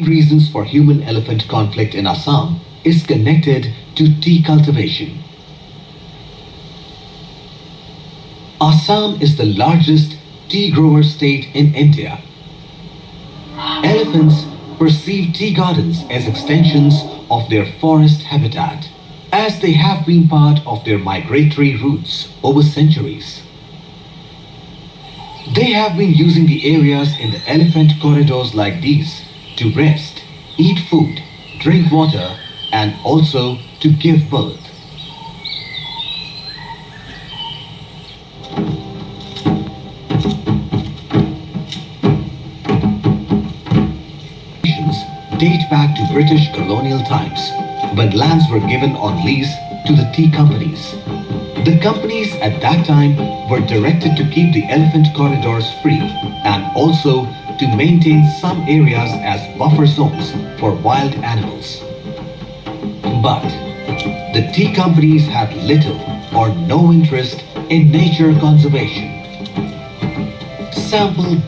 reasons for human-elephant conflict in Assam is connected to tea cultivation. Assam is the largest tea grower state in India. Elephants perceive tea gardens as extensions of their forest habitat, as they have been part of their migratory routes over centuries. They have been using the areas in the elephant corridors like these to rest, eat food, drink water, and also to give birth. Date back to British colonial times, when lands were given on lease to the tea companies. The companies at that time were directed to keep the elephant corridors free and also to maintain some areas as buffer zones for wild animals. But the tea companies had little or no interest in nature conservation. Sample